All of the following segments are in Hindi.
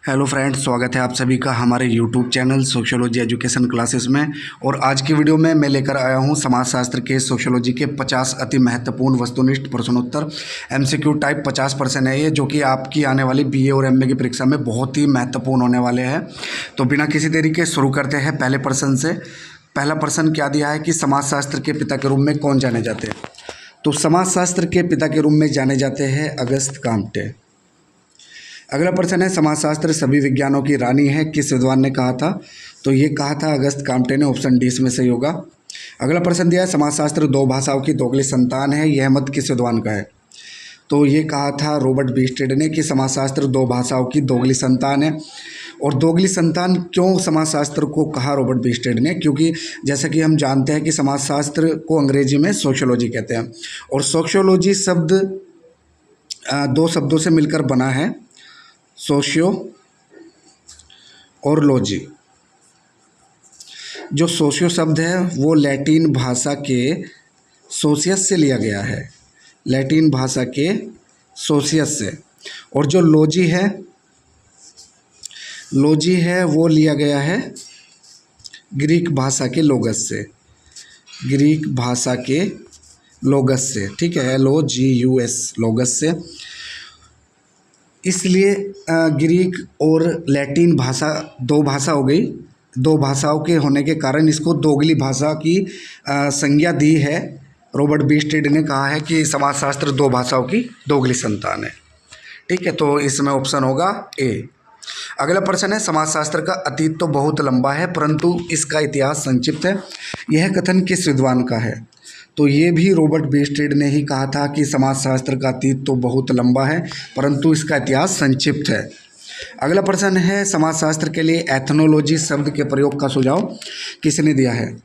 हेलो फ्रेंड्स, स्वागत है आप सभी का हमारे YouTube channel sociology education classes में। और आज की वीडियो में मैं लेकर आया हूं समाजशास्त्र के सोशियोलॉजी के 50 अति महत्वपूर्ण वस्तुनिष्ठ प्रश्नोत्तर। एमसीक्यू टाइप 50% है ये, जो कि आपकी आने वाली बीए और एमए की परीक्षा में बहुत ही महत्वपूर्ण होने वाले हैं। तो बिना किसी देरी के शुरू करते हैं पहले प्रश्न से। पहला प्रश्न क्या दिया है कि समाजशास्त्र के पिता के रूप में कौन जाने जाते हैं? तो समाजशास्त्र के पिता के रूप में जाने जाते हैं अगस्त काम्टे। अगला प्रश्न है, समाजशास्त्र सभी विज्ञानों की रानी है, किस विद्वान ने कहा था? तो ये कहा था अगस्त काम्टे ने। ऑप्शन डी इसमें सही होगा। अगला प्रश्न दिया है, समाजशास्त्र दो भाषाओं की दोगली संतान है, यह मत किस विद्वान का है? तो ये कहा था रॉबर्ट बीस्टेड ने कि समाजशास्त्र दो भाषाओं की दोगली संतान है। और दोगली संतान क्यों समाजशास्त्र को कहा रॉबर्ट बीस्टेड ने? क्योंकि जैसा कि हम जानते हैं कि समाजशास्त्र को अंग्रेजी में सोशियोलॉजी कहते हैं, और सोशियोलॉजी शब्द दो शब्दों से मिलकर बना है, सोशियो और लॉजी। जो सोशियो शब्द है वो लैटिन भाषा के सोशियस से लिया गया है, लैटिन भाषा के सोशियस से। और जो लॉजी है वो लिया गया है ग्रीक भाषा के लोगस से, ग्रीक भाषा के लोगस से। ठीक है, LOGUS, लोगस से। इसलिए ग्रीक और लैटिन भाषा दो भाषा हो गई। दो भाषाओं के होने के कारण इसको दोगली भाषा की संज्ञा दी है। रॉबर्ट बीस्टेड ने कहा है कि समाजशास्त्र दो भाषाओं की दोगली संतान है। ठीक है, तो इसमें ऑप्शन होगा ए। अगला प्रश्न है, समाजशास्त्र का अतीत तो बहुत लंबा है परंतु इसका इतिहास संक्षिप्त है, यह कथन किस विद्वान का है? तो ये भी रॉबर्ट बीस्टेड ने ही कहा था कि समाजशास्त्र का अतीत तो बहुत लंबा है परंतु इसका इतिहास संक्षिप्त है। अगला प्रश्न है, समाजशास्त्र के लिए एथनोलॉजी शब्द के प्रयोग का सुझाव किसने दिया है?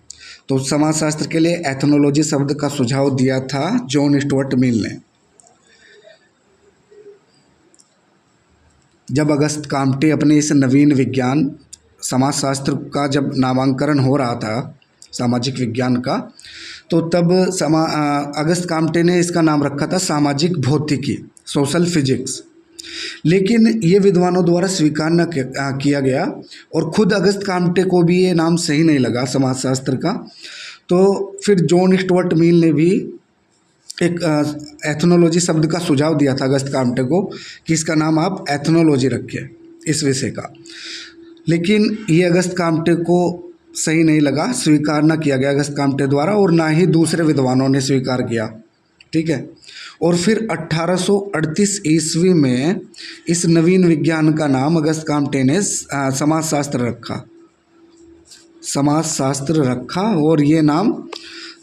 तो समाजशास्त्र के लिए एथनोलॉजी शब्द का सुझाव दिया था जॉन स्टुअर्ट मिल ने। जब अगस्त काम्टे अपने इस नवीन विज्ञान समाजशास्त्र का जब नामांकन हो रहा था, सामाजिक विज्ञान का, तो तब अगस्त काम्टे ने इसका नाम रखा था सामाजिक भौतिकी, सोशल फिजिक्स। लेकिन ये विद्वानों द्वारा स्वीकार न किया गया और खुद अगस्त काम्टे को भी ये नाम सही नहीं लगा समाजशास्त्र का। तो फिर जॉन स्टुअर्ट मिल ने भी एक एथनोलॉजी शब्द का सुझाव दिया था अगस्त काम्टे को कि इसका नाम आप एथनोलॉजी रखिए इस विषय का। लेकिन ये अगस्त काम्टे को सही नहीं लगा, स्वीकार ना किया गया अगस्त काम्टे द्वारा, और ना ही दूसरे विद्वानों ने स्वीकार किया। ठीक है, और फिर 1838 ईस्वी में इस नवीन विज्ञान का नाम अगस्त काम्टे ने समाजशास्त्र रखा। और ये नाम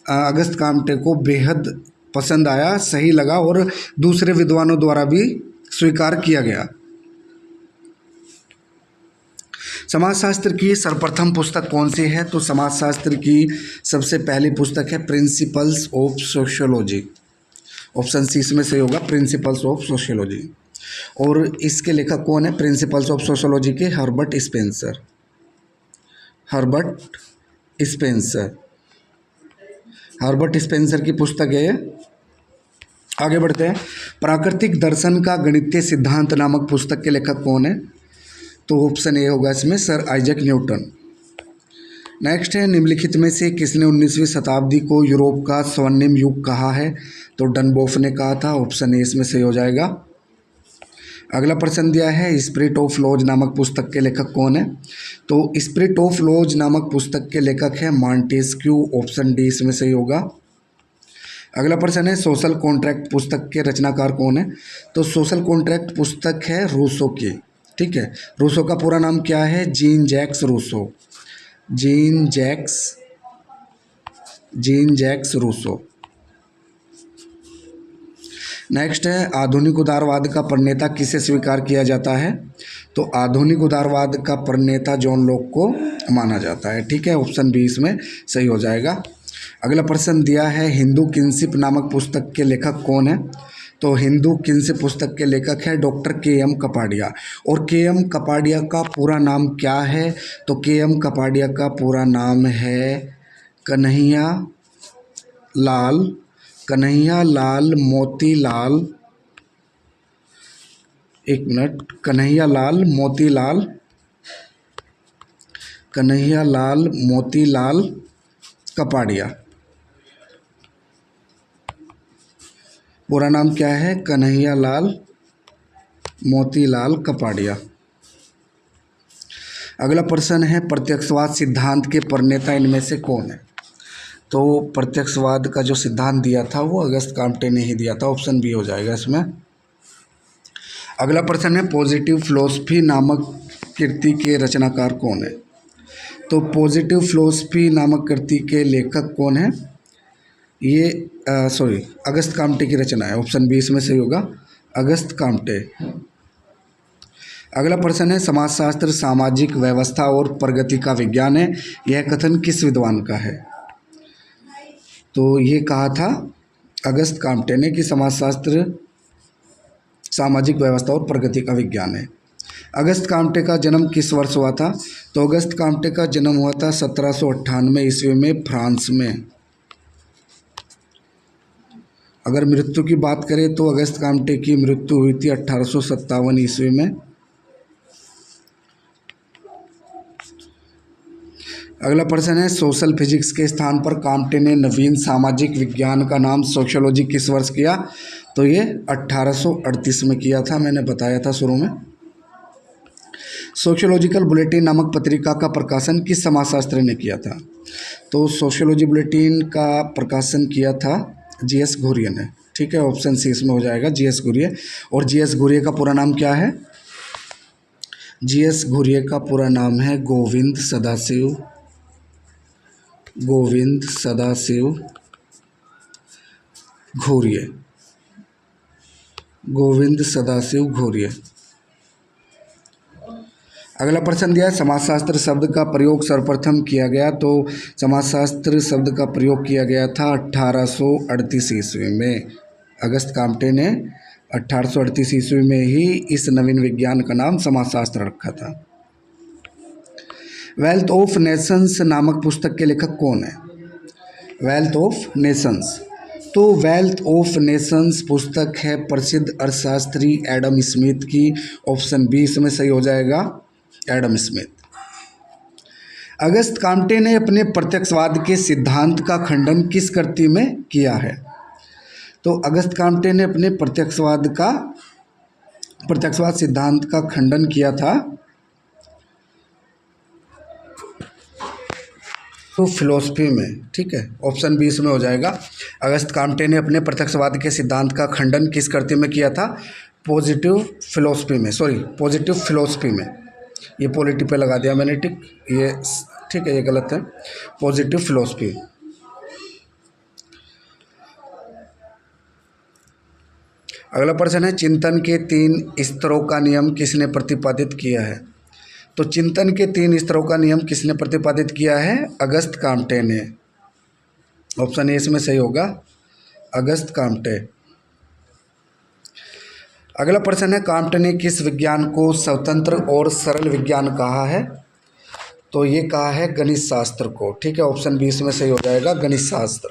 अगस्त काम्टे को बेहद पसंद आया, सही लगा और दूसरे विद्वानों द्वारा भी स्वीकार किया गया। समाजशास्त्र की सर्वप्रथम पुस्तक कौन सी है? तो समाजशास्त्र की सबसे पहली पुस्तक है principles of sociology. Option c इसमें सही होगा, प्रिंसिपल्स ऑफ सोशियोलॉजी। और इसके लेखक कौन है प्रिंसिपल्स ऑफ सोशियोलॉजी के? हर्बर्ट स्पेंसर की पुस्तक है। आगे बढ़ते हैं, प्राकृतिक दर्शन का गणितीय सिद्धांत नामक पुस्तक के लेखक कौन है? तो ऑप्शन ए होगा इसमें, सर आइजैक न्यूटन। नेक्स्ट है, निम्नलिखित में से किसने 19वीं शताब्दी को यूरोप का स्वर्णिम युग कहा है? तो डनबॉफ ने कहा था। ऑप्शन ए इसमें सही हो जाएगा। अगला प्रश्न दिया है, स्पिरिट ऑफ लॉज नामक पुस्तक के लेखक कौन है? तो स्पिरिट ऑफ लॉज नामक पुस्तक के लेखक है मॉन्टेस्क्यू। ऑप्शन डी इसमें सही होगा। अगला प्रश्न है, सोशल कॉन्ट्रैक्ट पुस्तक के रचनाकार कौन है? तो सोशल कॉन्ट्रैक्ट पुस्तक है रूसो की। ठीक है, रूसो का पूरा नाम क्या है? Jean Jacques Rousseau. नेक्स्ट है, आधुनिक उदारवाद का प्रणेता किसे स्वीकार किया जाता है? तो आधुनिक उदारवाद का प्रणेता जॉन लॉक को माना जाता है। ठीक है, ऑप्शन बी इसमें सही हो जाएगा। अगला प्रश्न दिया है, हिंदू किंशिप नामक पुस्तक के लेखक कौन है? तो हिंदू किंशिप पुस्तक के लेखक है डॉक्टर KM कपाडिया। और KM कपाडिया का पूरा नाम क्या है? तो KM कपाडिया का पूरा नाम है कन्हैया लाल मोतीलाल एक मिनट, कन्हैयालाल मोतीलाल कपाड़िया। पूरा नाम क्या है? कन्हैयालाल मोतीलाल कपाड़िया। अगला प्रश्न है प्रत्यक्षवाद सिद्धांत के प्रणेता इनमें से कौन है? तो प्रत्यक्षवाद का जो सिद्धांत दिया था वो अगस्त काम्टे ने ही दिया था, ऑप्शन बी हो जाएगा इसमें। अगला प्रश्न है पॉजिटिव फिलॉसफी नामक कृति के रचनाकार कौन है? तो पॉजिटिव फिलॉसफी नामक कृति के लेखक कौन है? ये अगस्त काम्टे की रचना है, ऑप्शन बी इसमें सही होगा, अगस्त काम्टे। अगला प्रश्न है समाजशास्त्र सामाजिक व्यवस्था और प्रगति का विज्ञान है, यह कथन किस विद्वान का है? तो ये कहा था अगस्त काम्टे ने कि समाजशास्त्र सामाजिक व्यवस्था और प्रगति का विज्ञान है। अगस्त काम्टे का जन्म किस वर्ष हुआ था? तो अगस्त काम्टे का जन्म हुआ था 1798 ईस्वी में फ्रांस में। अगर मृत्यु की बात करें तो अगस्त काम्टे की मृत्यु हुई थी 1857 ईस्वी में। अगला प्रश्न है सोशल फिजिक्स के स्थान पर काम्टे ने नवीन सामाजिक विज्ञान का नाम सोशियोलॉजी किस वर्ष किया? तो ये 1838 में किया था, मैंने बताया था शुरू में। सोशियोलॉजिकल बुलेटिन नामक पत्रिका का प्रकाशन किस समाजशास्त्री ने किया था? तो सोशियोलॉजी बुलेटिन का प्रकाशन किया था जीएस घुरिये ने। ठीक है, ऑप्शन सी इसमें हो जाएगा, जीएस घुरिये। और जीएस घुरिये का पूरा नाम क्या है? जीएस घुरिये का पूरा नाम है गोविंद सदाशिव घुरिये। गोविंद सदाशिव घुरिये। अगला प्रश्न दिया है समाजशास्त्र शब्द का प्रयोग सर्वप्रथम किया गया। तो समाजशास्त्र शब्द का प्रयोग किया गया था 1838 ईस्वी में। अगस्त काम्टे ने 1838 ईस्वी में ही इस नवीन विज्ञान का नाम समाजशास्त्र रखा था। वेल्थ ऑफ नेशंस नामक पुस्तक के लेखक कौन है? Wealth of Nations. तो वेल्थ ऑफ नेशंस पुस्तक है प्रसिद्ध अर्थशास्त्री एडम स्मिथ की, ऑप्शन बी इसमें सही हो जाएगा, एडम स्मिथ। अगस्त काम्टे ने अपने प्रत्यक्षवाद के सिद्धांत का खंडन किस कृति में किया है? तो अगस्त काम्टे ने अपने प्रत्यक्षवाद सिद्धांत का खंडन किया था तो फिलॉसफी में। ठीक है, ऑप्शन बी इसमें हो जाएगा। अगस्त काम्टे ने अपने प्रत्यक्षवाद के सिद्धांत का खंडन किस कृति में किया था? पॉजिटिव फिलॉसफी में। ये पॉलिटी पे लगा दिया मैंने, ठीक है, ये गलत है, पॉजिटिव फिलॉसफी। अगला प्रश्न है चिंतन के 3 स्तरों का नियम किसने प्रतिपादित किया है? तो चिंतन के 3 स्तरों का नियम किसने प्रतिपादित किया है? अगस्त काम्टे ने। ऑप्शन ए इसमें सही होगा, अगस्त काम्टे। अगला प्रश्न है काम्टे ने किस विज्ञान को स्वतंत्र और सरल विज्ञान कहा है? तो ये कहा है गणित शास्त्र को। ठीक है, ऑप्शन बी इसमें सही हो जाएगा, गणित शास्त्र।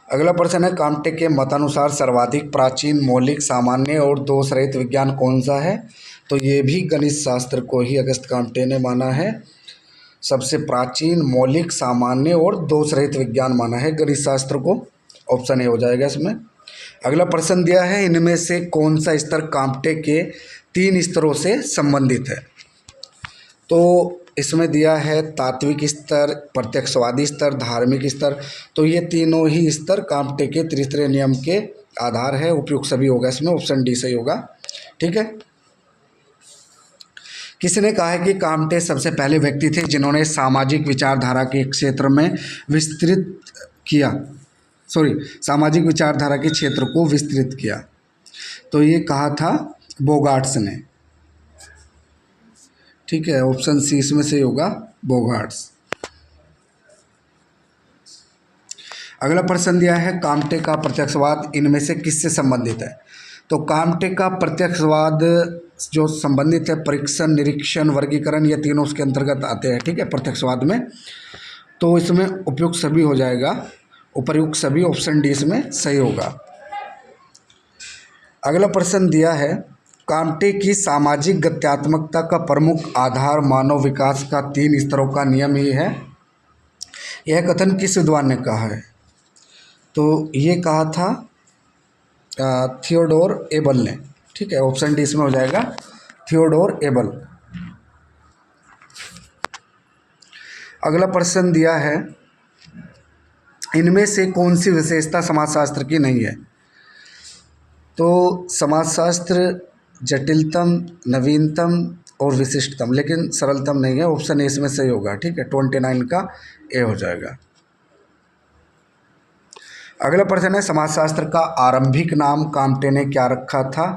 अगला प्रश्न है काम्टे के मतानुसार सर्वाधिक प्राचीन मौलिक सामान्य और दोष रहित विज्ञान कौन सा है? तो ये भी गणित शास्त्र को ही अगस्त काम्टे ने माना है सबसे प्राचीन मौलिक सामान्य और दोष रहित विज्ञान माना है गणित शास्त्र को, ऑप्शन ए हो जाएगा इसमें। अगला प्रश्न दिया है इनमें से कौन सा स्तर काम्टे के 3 स्तरों से संबंधित है? तो इसमें दिया है तात्विक स्तर, प्रत्यक्षवादी स्तर, धार्मिक स्तर। तो ये तीनों ही स्तर काम्टे के त्रिस्तरीय नियम के आधार है, उपयुक्त सभी होगा इसमें, ऑप्शन डी सही होगा। ठीक है, किसने कहा है कि काम्टे सबसे पहले व्यक्ति थे जिन्होंने सामाजिक विचारधारा के क्षेत्र में सामाजिक विचारधारा के क्षेत्र को विस्तृत किया? तो ये कहा था बोगार्ट्स ने। ठीक है, ऑप्शन सी इसमें से होगा, बोगार्ट्स। अगला प्रश्न दिया है काम्टे का प्रत्यक्षवाद इनमें से किससे संबंधित है? तो काम्टे का प्रत्यक्षवाद जो संबंधित है परीक्षण, निरीक्षण, वर्गीकरण, ये तीनों उसके अंतर्गत आते हैं। ठीक है, प्रत्यक्षवाद में। तो इसमें उपयुक्त सभी हो जाएगा, उपर्युक्त सभी, ऑप्शन डी इसमें सही होगा। अगला प्रश्न दिया है काम्टे की सामाजिक गत्यात्मकता का प्रमुख आधार मानव विकास का 3 स्तरों का नियम ही है। यह कथन किस विद्वान ने कहा है? तो ये कहा था थियोडोर एबल ने। ठीक है, ऑप्शन डी इसमें हो जाएगा, थियोडोर एबल। अगला प्रश्न दिया है, इनमें से कौन सी विशेषता समाजशास्त्र की नहीं है? तो समाजशास्त्र जटिलतम, नवीनतम और विशिष्टतम, लेकिन सरलतम नहीं है। ऑप्शन ए इसमें सही होगा। ठीक है, 29 का ए हो जाएगा। अगला प्रश्न है, समाजशास्त्र का आरंभिक नाम काम्टे ने क्या रखा था?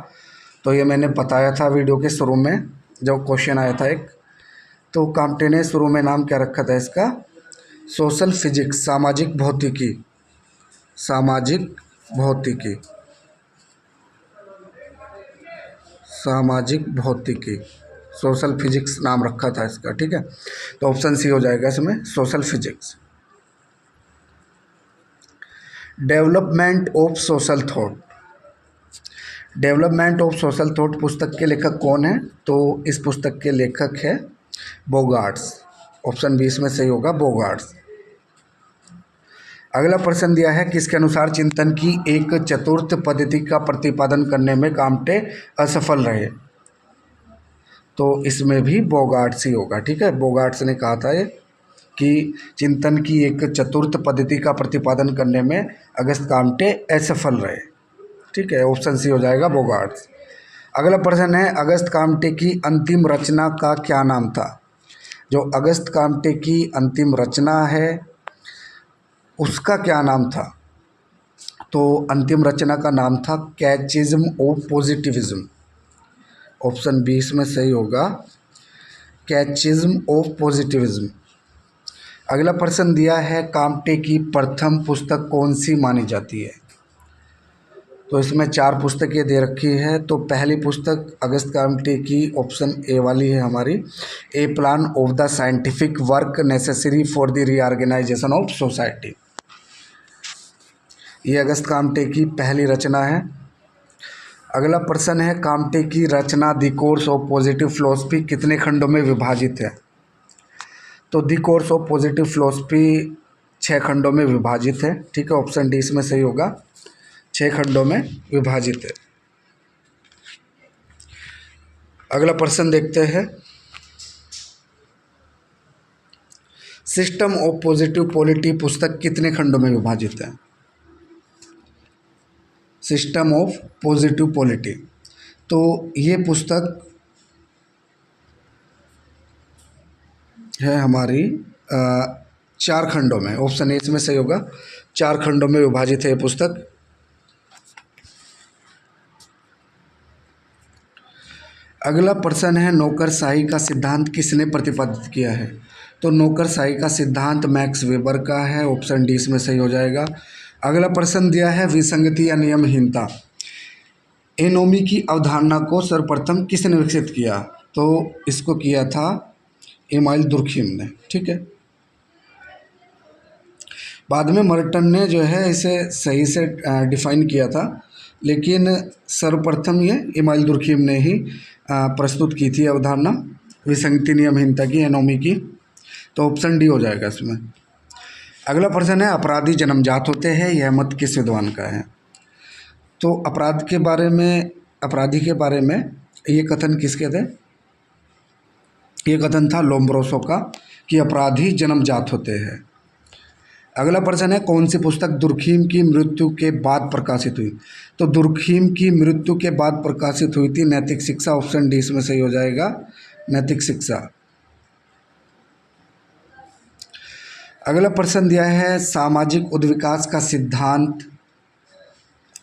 तो ये मैंने बताया था वीडियो के शुरू में जब क्वेश्चन आया था एक। तो काम्टे ने शुरू में नाम क्या रखा था इसका? सोशल फिजिक्स, सामाजिक भौतिकी, सामाजिक भौतिकी, सामाजिक भौतिकी, सोशल फिजिक्स नाम रखा था इसका। ठीक है, तो ऑप्शन सी हो जाएगा इसमें, social physics. Development of social thought, development of social thought पुस्तक के लेखक कौन है? तो इस पुस्तक के लेखक है बोगार्ट्स। ऑप्शन बी इसमें सही होगा, बोगार्ट्स। अगला प्रश्न दिया है, किसके अनुसार चिंतन की एक चतुर्थ पद्धति का प्रतिपादन करने में काम्टे असफल रहे? तो इसमें भी बोगार्ट्स ही होगा। ठीक है, बोगार्ट्स ने कहा था ये कि चिंतन की एक चतुर्थ पद्धति का प्रतिपादन करने में अगस्त काम्टे असफल रहे। ठीक है, ऑप्शन सी हो जाएगा, बोगार्ट्स। अगला प्रश्न है, अगस्त काम्टे की अंतिम रचना का क्या नाम था? जो अगस्त काम्टे की अंतिम रचना है उसका क्या नाम था? तो अंतिम रचना का नाम था कैचिज्म ऑफ पॉजिटिविज्म। ऑप्शन बी इसमें सही होगा, कैचिज्म ऑफ पॉजिटिविज्म। अगला प्रश्न दिया है, काम्टे की प्रथम पुस्तक कौन सी मानी जाती है? तो इसमें 4 पुस्तकें दे रखी है। तो पहली पुस्तक अगस्त काम्टे की ऑप्शन ए वाली है हमारी, a plan of the scientific work necessary for the reorganisation of society. ये अगस्त काम्टे की पहली रचना है। अगला प्रश्न है, काम्टे की रचना the course of positive philosophy कितने खंडों में विभाजित है? तो the course of positive philosophy 6 खंडों में विभाजित है। ठीक है, ऑप्शन डी इसमें सही होगा, 6 खंडों में विभाजित है। अगला प्रश्न देखते हैं, सिस्टम ऑफ पॉजिटिव पॉलिटी पुस्तक कितने खंडों में विभाजित है? सिस्टम ऑफ पॉजिटिव पॉलिटी, तो ये पुस्तक है हमारी 4 खंडों में। ऑप्शन ए इसमें सही होगा, 4 खंडों में विभाजित है ये पुस्तक। अगला प्रश्न है, नौकरशाही का सिद्धांत किसने प्रतिपादित किया है? तो नौकरशाही का सिद्धांत मैक्स वेबर का है। ऑप्शन डी इसमें सही हो जाएगा। अगला प्रश्न दिया है, विसंगति या नियमहीनता, एनोमी की अवधारणा को सर्वप्रथम किसने विकसित किया? तो इसको किया था एमाइल दुर्खिम ने। ठीक है, बाद में मर्टन ने जो है इसे सही से डिफाइन किया था, लेकिन सर्वप्रथम ये एमाइल दुर्खिम ने ही प्रस्तुत की थी अवधारणा विसंगति नियमहीनता की, एनोमी की। तो ऑप्शन डी हो जाएगा इसमें। अगला प्रश्न है, अपराधी जन्मजात होते हैं, यह मत किस विद्वान का है? तो अपराधी के बारे में ये कथन किसके थे? ये कथन था लोम्ब्रोसो का कि अपराधी जन्मजात होते हैं। अगला प्रश्न है, कौन सी पुस्तक दुर्खिम की मृत्यु के बाद प्रकाशित हुई? तो दुर्खिम की मृत्यु के बाद प्रकाशित हुई थी नैतिक शिक्षा। ऑप्शन डी इसमें सही हो जाएगा, नैतिक शिक्षा। अगला प्रश्न दिया है, सामाजिक उद्विकास का सिद्धांत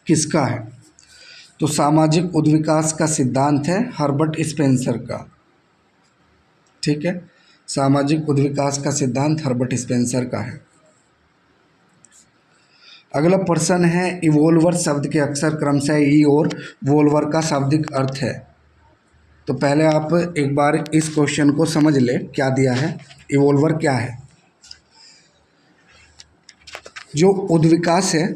किसका है? तो सामाजिक उद्विकास का सिद्धांत है हर्बर्ट स्पेंसर का। ठीक है, सामाजिक उद्विकास का सिद्धांत हर्बर्ट स्पेंसर का है। अगला प्रश्न है, इवोल्वर शब्द के अक्षर क्रमशः ई और वोल्वर का शाब्दिक अर्थ है। तो पहले आप एक बार इस क्वेश्चन को समझ ले, क्या दिया है, इवोल्वर क्या है। जो उद्विकास है,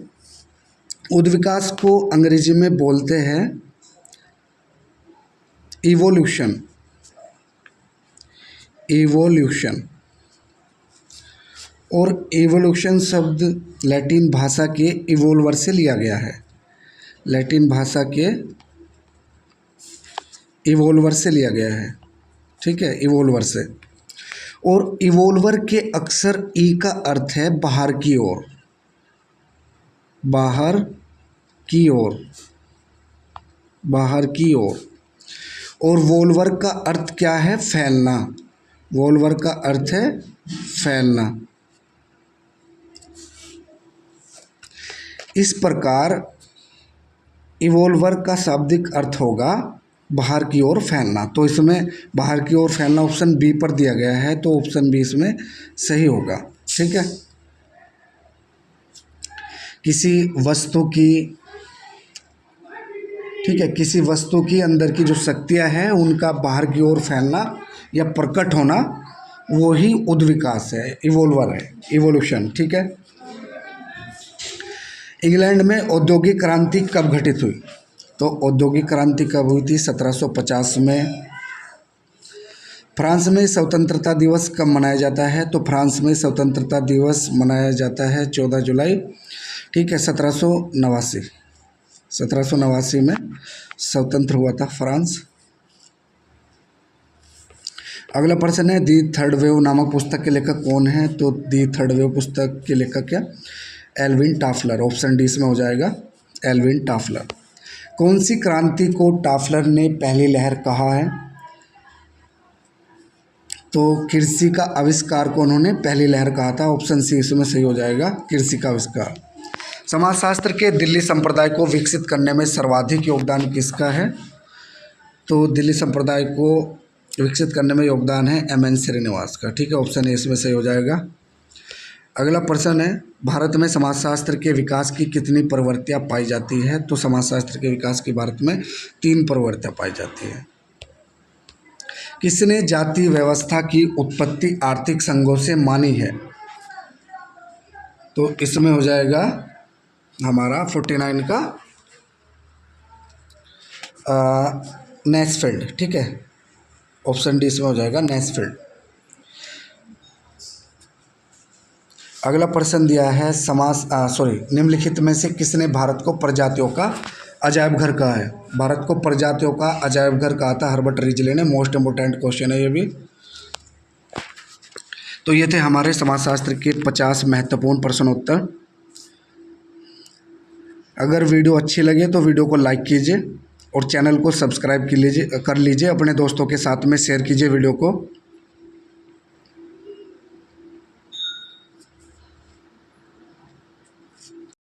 उद्विकास को अंग्रेजी में बोलते हैं इवोल्यूशन, इवोल्यूशन। और इवोल्यूशन शब्द लैटिन भाषा के इवोल्वर से लिया गया है, लैटिन भाषा के इवोल्वर से लिया गया है, ठीक है, इवोल्वर से। और इवोल्वर के अक्सर ई का अर्थ है बाहर की ओर, बाहर की ओर, बाहर की ओर। और वोल्वर का अर्थ क्या है? फैलना। वोल्वर का अर्थ है फैलना। इस प्रकार इवोल्वर का शाब्दिक अर्थ होगा बाहर की ओर फैलना। तो इसमें बाहर की ओर फैलना ऑप्शन बी पर दिया गया है, तो ऑप्शन बी इसमें सही होगा, ठीक है। किसी वस्तु की, ठीक है, किसी वस्तु की अंदर की जो शक्तियाँ हैं उनका बाहर की ओर फैलना या प्रकट होना, वो ही उद्विकास है, इवोल्वर है, इवोल्यूशन, ठीक है। इंग्लैंड में औद्योगिक क्रांति कब घटित हुई? तो औद्योगिक क्रांति कब हुई थी? 1750 में। फ्रांस में स्वतंत्रता दिवस कब मनाया जाता है? तो फ्रांस में स्वतंत्रता दिवस मनाया जाता है 14 जुलाई, ठीक है, 1789। 1789 में स्वतंत्र हुआ था फ्रांस। अगला प्रश्न है, दी थर्ड वेव नामक पुस्तक के लेखक कौन है? तो दी थर्ड वेव पुस्तक के लेखक क्या? एल्विन टाफलर। ऑप्शन डी इसमें हो जाएगा, एल्विन टाफलर। कौन सी क्रांति को टाफलर ने पहली लहर कहा है? तो कृषि का आविष्कार को उन्होंने पहली लहर कहा था। ऑप्शन सी इसमें सही हो जाएगा, कृषि का आविष्कार। समाजशास्त्र के दिल्ली संप्रदाय को विकसित करने में सर्वाधिक योगदान किसका है? तो दिल्ली संप्रदाय को विकसित करने में योगदान है एम.एन. श्रीनिवास का, ठीक है, ऑप्शन ए इसमें सही हो जाएगा। अगला प्रश्न है, भारत में समाजशास्त्र के विकास की कितनी प्रवृत्तियाँ पाई जाती है? तो समाजशास्त्र के विकास की भारत में 3 प्रवृत्तियाँ पाई जाती है। किसने जाति व्यवस्था की उत्पत्ति आर्थिक संघों से मानी है? तो इसमें हो जाएगा हमारा 49 का नेस्फेल्ड, ठीक है, ऑप्शन डी इसमें हो जाएगा नेस्फेल्ड। अगला प्रश्न दिया है, निम्नलिखित में से किसने भारत को प्रजातियों का अजायब घर कहा है? भारत को प्रजातियों का अजायब घर कहा था हर्बर्ट रिजले ने। मोस्ट इम्पोर्टेंट क्वेश्चन है ये भी। तो ये थे हमारे समाजशास्त्र के 50 महत्वपूर्ण प्रश्नोत्तर। अगर वीडियो अच्छी लगे तो वीडियो को लाइक कीजिए और चैनल को सब्सक्राइब कर लीजिए। अपने दोस्तों के साथ में शेयर कीजिए वीडियो को।